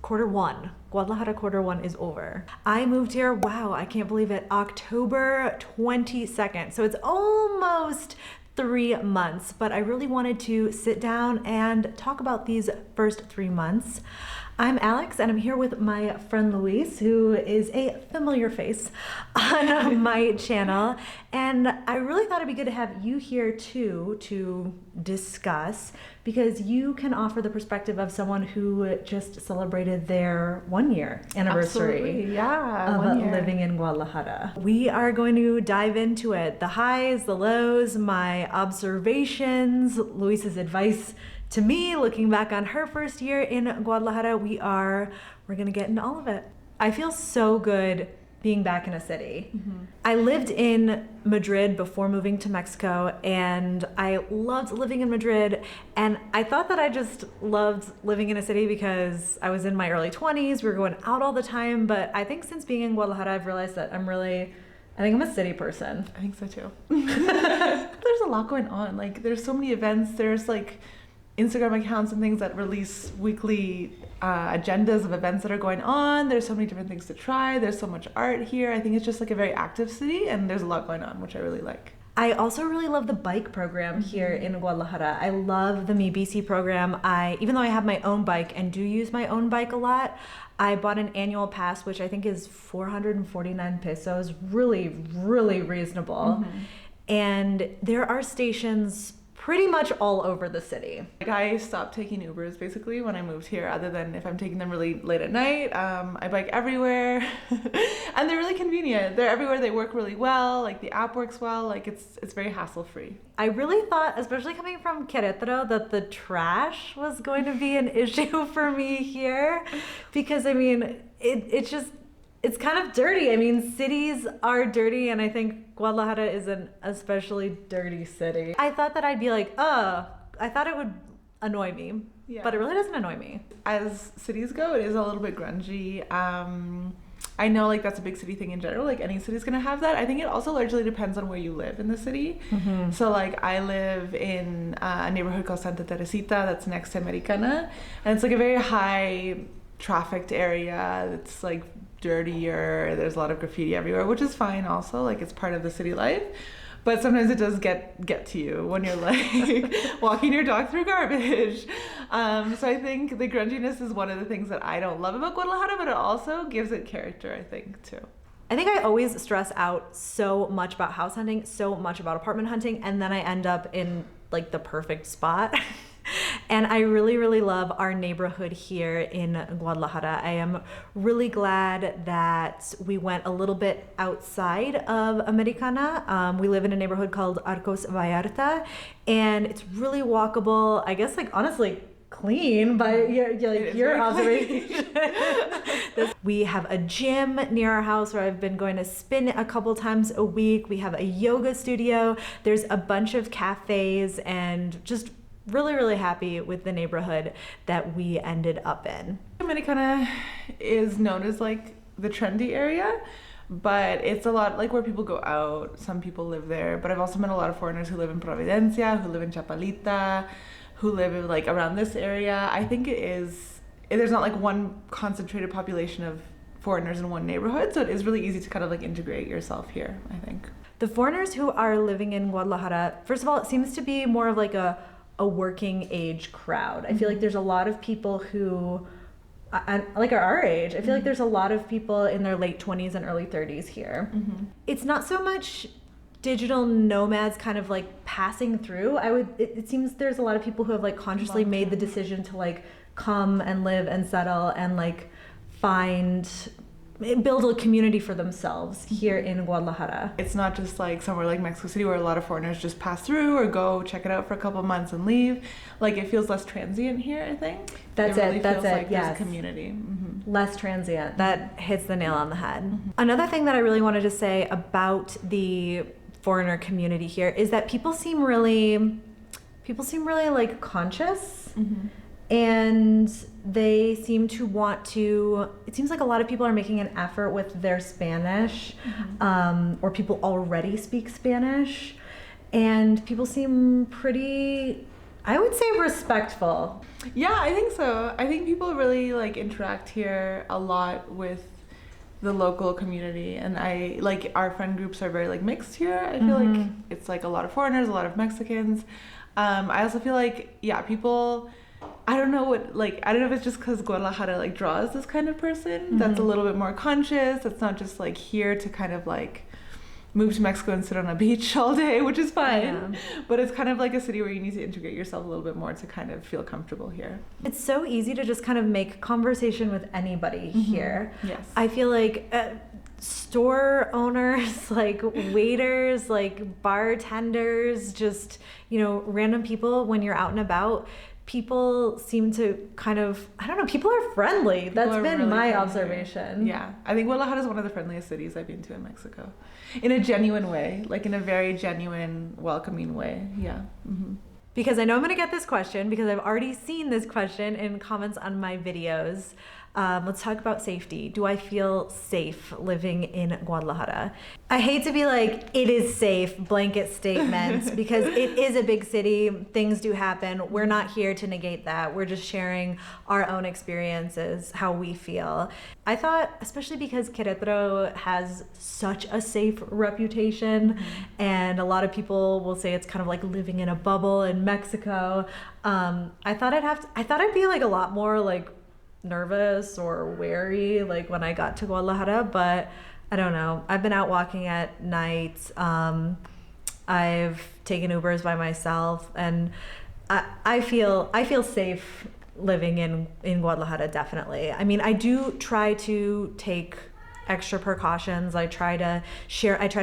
Guadalajara quarter one is over. I moved here, wow, I can't believe it, October 22nd. So it's almost 3 months, but I really wanted to sit down and talk about these first 3 months. I'm Alex and I'm here with my friend Luis, who is a familiar face on my channel. And I really thought it'd be good to have you here too to discuss, because you can offer the perspective of someone who just celebrated their 1-year anniversary. Absolutely. Yeah, of 1 year. living in Guadalajara. We are going to dive into it. The highs, the lows, my observations, Luis's advice to me, looking back on her first year in Guadalajara. We're gonna get into all of it. I feel so good being back in a city. Mm-hmm. I lived in Madrid before moving to Mexico, and I loved living in Madrid. And I thought that I just loved living in a city because I was in my early 20s. We were going out all the time. But I think since being in Guadalajara, I've realized that I think I'm a city person. I think so too. There's a lot going on. Like, there's so many events. There's like Instagram accounts and things that release weekly agendas of events that are going on. There's so many different things to try. There's so much art here. I think it's just like a very active city, and there's a lot going on, which I really like. I also really love the bike program here in Guadalajara. I love the Mi Bici program. Even though I have my own bike and do use my own bike a lot, I bought an annual pass, which I think is 449 pesos. Really, really reasonable. Mm-hmm. And there are stations pretty much all over the city. Like, I stopped taking Ubers basically when I moved here, other than if I'm taking them really late at night. I bike everywhere and they're really convenient. They're everywhere. They work really well. Like, the app works well. Like, it's very hassle-free. I really thought, especially coming from Queretaro, that the trash was going to be an issue for me here, because I mean, it's kind of dirty. I mean, cities are dirty, and I think Guadalajara is an especially dirty city. I thought that I'd be like, I thought it would annoy me, but it really doesn't annoy me. As cities go, it is a little bit grungy. I know, like, that's a big city thing in general. Like, any city's gonna have that. I think it also largely depends on where you live in the city. Mm-hmm. So, like, I live in a neighborhood called Santa Teresita that's next to Americana, and it's like a very high trafficked area. It's like dirtier. There's a lot of graffiti everywhere, which is fine also. Like, it's part of the city life. But sometimes it does get to you when you're like walking your dog through garbage. So I think the grunginess is one of the things that I don't love about Guadalajara, but it also gives it character, I think, too. I think I always stress out so much about house hunting, so much about apartment hunting, and then I end up in like the perfect spot. And I really, really love our neighborhood here in Guadalajara. I am really glad that we went a little bit outside of Americana. We live in a neighborhood called Arcos Vallarta, and it's really walkable. I guess, like, honestly, clean by your observation. We have a gym near our house where I've been going to spin a couple times a week. We have a yoga studio. There's a bunch of cafes, and just really, really happy with the neighborhood that we ended up in. Americana is known as like the trendy area, but it's a lot like where people go out. Some people live there, but I've also met a lot of foreigners who live in Providencia, who live in Chapalita, who live in, like, around this area. I think there's not like one concentrated population of foreigners in one neighborhood, so it is really easy to kind of like integrate yourself here, I think. The foreigners who are living in Guadalajara, first of all, it seems to be more of like a working age crowd. I feel like there's a lot of people who like are our age. I feel like there's a lot of people in their late 20s and early 30s here. Mm-hmm. It's not so much digital nomads kind of like passing through. It seems there's a lot of people who have like consciously made the decision to like come and live and settle and like build a community for themselves here in Guadalajara. It's not just like somewhere like Mexico City where a lot of foreigners just pass through or go check it out for a couple months and leave. Like, it feels less transient here, I think. That's it. That's it. Like yes. There's a community. Mm-hmm. Less transient. That hits the nail on the head. Mm-hmm. Another thing that I really wanted to say about the foreigner community here is that people seem really like conscious. Mm-hmm. And they seem to want to, it seems like a lot of people are making an effort with their Spanish, or people already speak Spanish, and people seem pretty I would say respectful. Yeah, I think so. I think people really like interact here a lot with the local community, and I like our friend groups are very like mixed here. I feel like it's like a lot of foreigners, a lot of Mexicans. I also feel like people, I don't know if it's just because Guadalajara like draws this kind of person that's a little bit more conscious, that's not just like here to kind of like move to Mexico and sit on a beach all day, which is fine. But it's kind of like a city where you need to integrate yourself a little bit more to kind of feel comfortable here. It's so easy to just kind of make conversation with anybody here. Yes. I feel like store owners, like waiters, like bartenders, just, random people when you're out and about, people seem to kind of, I don't know, people are friendly. That's been really my observation. Yeah. I think Guadalajara is one of the friendliest cities I've been to in Mexico. In a genuine way, like in a very genuine, welcoming way. Yeah. Because I know I'm going to get this question because I've already seen this question in comments on my videos. Let's talk about safety. Do I feel safe living in Guadalajara? I hate to be like, it is safe, blanket statements, because it is a big city. Things do happen. We're not here to negate that. We're just sharing our own experiences, how we feel. I thought, especially because Queretaro has such a safe reputation, and a lot of people will say it's kind of like living in a bubble in Mexico. I thought I'd be like a lot more like nervous or wary like when I got to Guadalajara, but I don't know. I've been out walking at night. I've taken Ubers by myself, and I feel safe living in Guadalajara, definitely. I mean, I do try to take extra precautions. I try to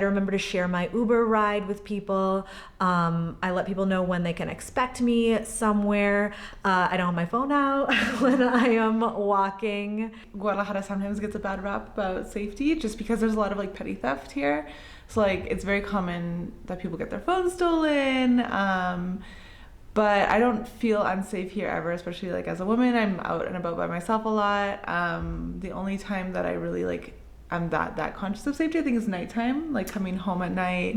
remember to share my Uber ride with people. I let people know when they can expect me somewhere. I don't have my phone out when I am walking. Guadalajara sometimes gets a bad rap about safety just because there's a lot of like petty theft here. So like it's very common that people get their phones stolen. But I don't feel unsafe here ever, especially like as a woman. I'm out and about by myself a lot. The only time that I really like I'm that conscious of safety, I think, is nighttime, like coming home at night.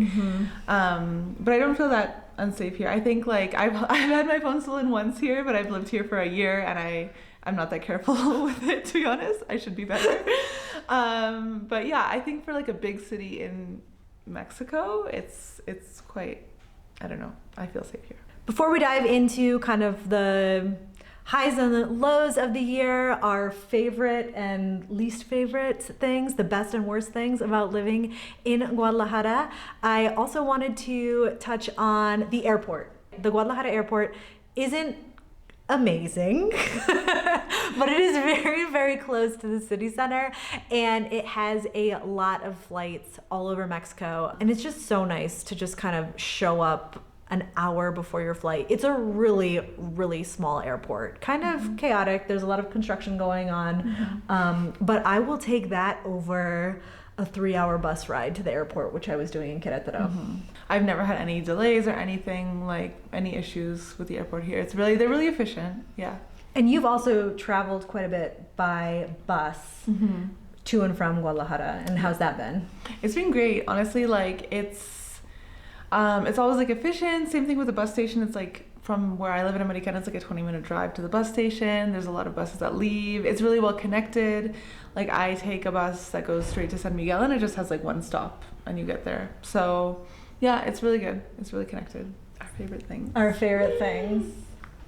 But I don't feel that unsafe here. I think like I've had my phone stolen once here, but I've lived here for a year and I'm not that careful with it, to be honest. I should be better. But yeah, I think for like a big city in Mexico, it's quite, I don't know, I feel safe here. Before we dive into kind of the highs and the lows of the year, our favorite and least favorite things, the best and worst things about living in Guadalajara, I also wanted to touch on the airport. The Guadalajara airport isn't amazing, but it is very, very close to the city center, and it has a lot of flights all over Mexico, and it's just so nice to just kind of show up an hour before your flight. It's a really, really small airport. Kind of chaotic. There's a lot of construction going on. But I will take that over a 3-hour bus ride to the airport, which I was doing in Queretaro. I've never had any delays or anything, like any issues with the airport here. They're really efficient. Yeah. And you've also traveled quite a bit by bus to and from Guadalajara. And how's that been? It's been great. Honestly, like it's always like efficient. Same thing with the bus station. It's like from where I live in Americana, it's like a 20-minute drive to the bus station. There's a lot of buses that leave. It's really well connected. Like I take a bus that goes straight to San Miguel and it just has like one stop and you get there. So yeah, it's really good. It's really connected. Our favorite things.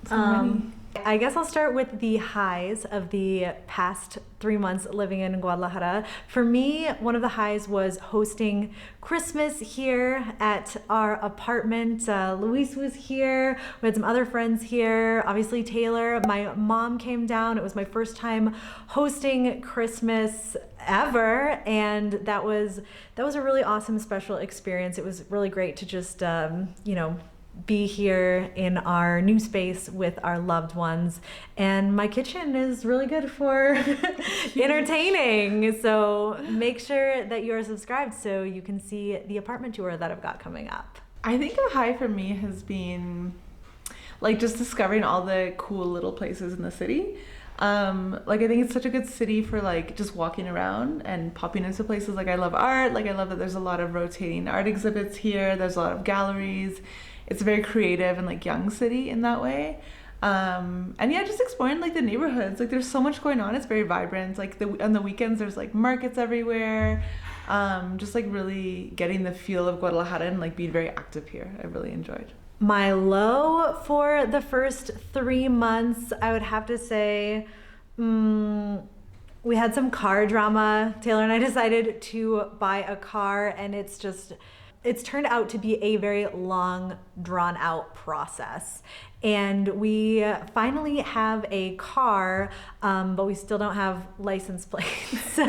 So many. I guess I'll start with the highs of the past 3 months living in Guadalajara. For me, one of the highs was hosting Christmas here at our apartment. Luis was here. We had some other friends here. Obviously, Taylor. My mom came down. It was my first time hosting Christmas ever, and that was a really awesome, special experience. It was really great to just, be here in our new space with our loved ones, and my kitchen is really good for entertaining, so make sure that you are subscribed so you can see the apartment tour that I've got coming up. I think a high for me has been like just discovering all the cool little places in the city. Like I think it's such a good city for like just walking around and popping into places. Like I love art. Like I love that there's a lot of rotating art exhibits here. There's a lot of galleries. it's a very creative and like young city in that way. And yeah, just exploring like the neighborhoods. Like there's so much going on. It's very vibrant. Like on the weekends, there's like markets everywhere. Just like really getting the feel of Guadalajara and like being very active here. I really enjoyed. My low for the first 3 months, I would have to say, we had some car drama. Taylor and I decided to buy a car, and it's turned out to be a very long, drawn out process. And we finally have a car, but we still don't have license plates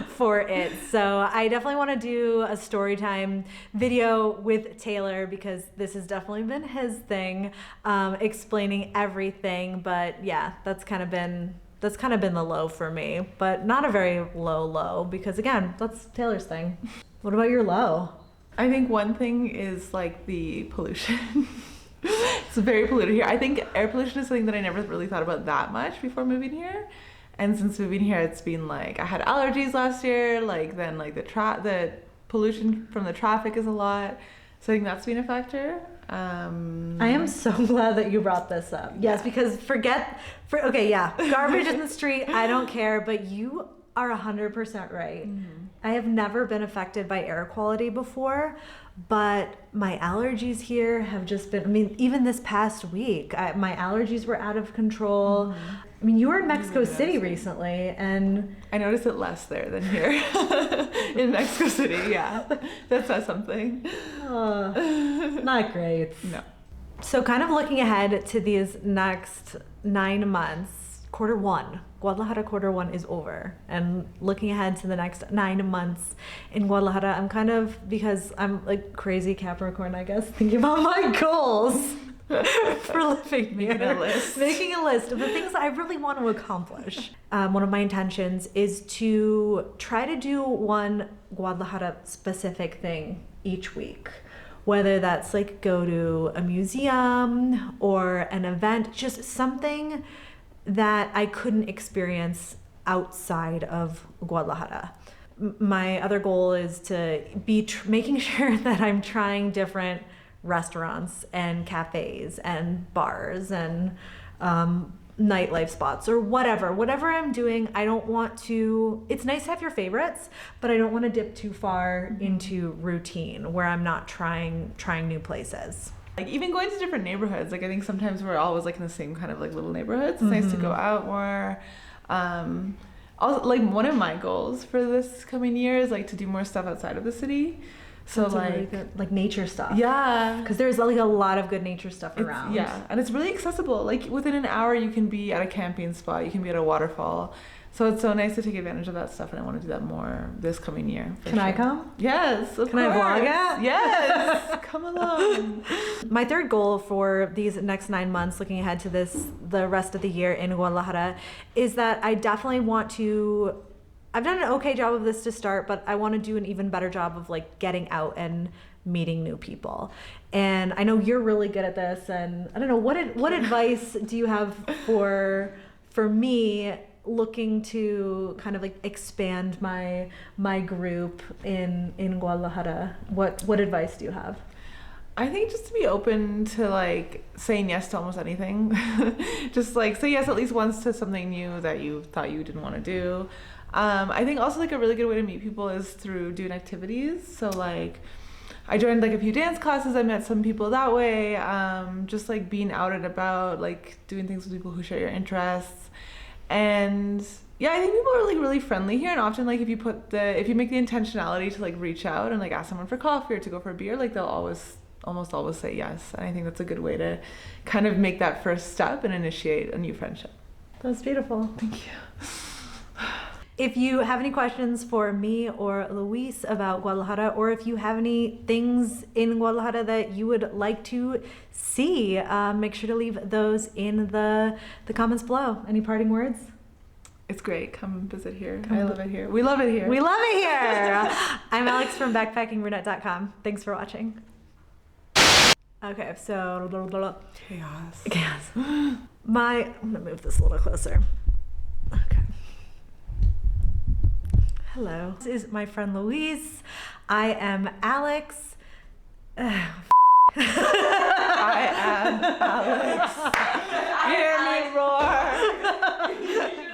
for it. So I definitely want to do a story time video with Taylor, because this has definitely been his thing, explaining everything. But yeah, that's kind of been the low for me, but not a very low, because again, that's Taylor's thing. What about your low? I think one thing is like the pollution. It's very polluted here. I think air pollution is something that I never really thought about that much before moving here. And since moving here, it's been like, I had allergies last year, like then like the pollution from the traffic is a lot. So I think that's been a factor. I am so glad that you brought this up. Yes, because garbage in the street, I don't care, but you are 100% right. Mm-hmm. I have never been affected by air quality before, but my allergies here have just been, even this past week, my allergies were out of control. Mm-hmm. You were in Mexico City recently, and I noticed it less there than here. In Mexico City, yeah. That says something. Not great. No. So kind of looking ahead to these next 9 months, Guadalajara quarter one is over, and looking ahead to the next 9 months in Guadalajara, I'm kind of, because I'm like crazy Capricorn, I guess, thinking about my goals for living here. Making a list of the things that I really want to accomplish. One of my intentions is to try to do one Guadalajara specific thing each week. Whether that's like go to a museum or an event, just something that I couldn't experience outside of Guadalajara. My other goal is to be making sure that I'm trying different restaurants and cafes and bars and nightlife spots or whatever I'm doing. I don't want to, it's nice to have your favorites, but I don't want to dip too far into routine where I'm not trying new places. Like even going to different neighborhoods, like I think sometimes we're always like in the same kind of like little neighborhoods. It's nice to go out more. Also, like one of my goals for this coming year is like to do more stuff outside of the city. So that's like really good, like nature stuff. Yeah, because there's like a lot of good nature stuff around. Yeah, and it's really accessible. Like within an hour, you can be at a camping spot. You can be at a waterfall. So it's so nice to take advantage of that stuff, and I want to do that more this coming year. Can I come? Yes, of course. Can I vlog it? Yes, come along. My third goal for these next 9 months, looking ahead to the rest of the year in Guadalajara, is that I definitely want to. I've done an okay job of this to start, but I want to do an even better job of like getting out and meeting new people. And I know you're really good at this, and I don't know what advice do you have for me looking to kind of like expand my group in Guadalajara? What advice do you have? I think just to be open to like saying yes to almost anything. Just like say yes at least once to something new that you thought you didn't want to do. I think also like a really good way to meet people is through doing activities. So like I joined like a few dance classes. I met some people that way. Just like being out and about, like doing things with people who share your interests. And yeah, I think people are like really friendly here, and often like if you make the intentionality to like reach out and like ask someone for coffee or to go for a beer, like they'll almost always say yes. And I think that's a good way to kind of make that first step and initiate a new friendship. That's beautiful. Thank you. If you have any questions for me or Luis about Guadalajara, or if you have any things in Guadalajara that you would like to see, make sure to leave those in the comments below. Any parting words? It's great. Come visit here. I love it here. We love it here. We love it here. I'm Alex from backpackingbrunette.com. Thanks for watching. Okay, so chaos. I'm gonna move this a little closer. Okay. Hello. This is my friend Louise. I am Alex. I am Alex. Hear me roar.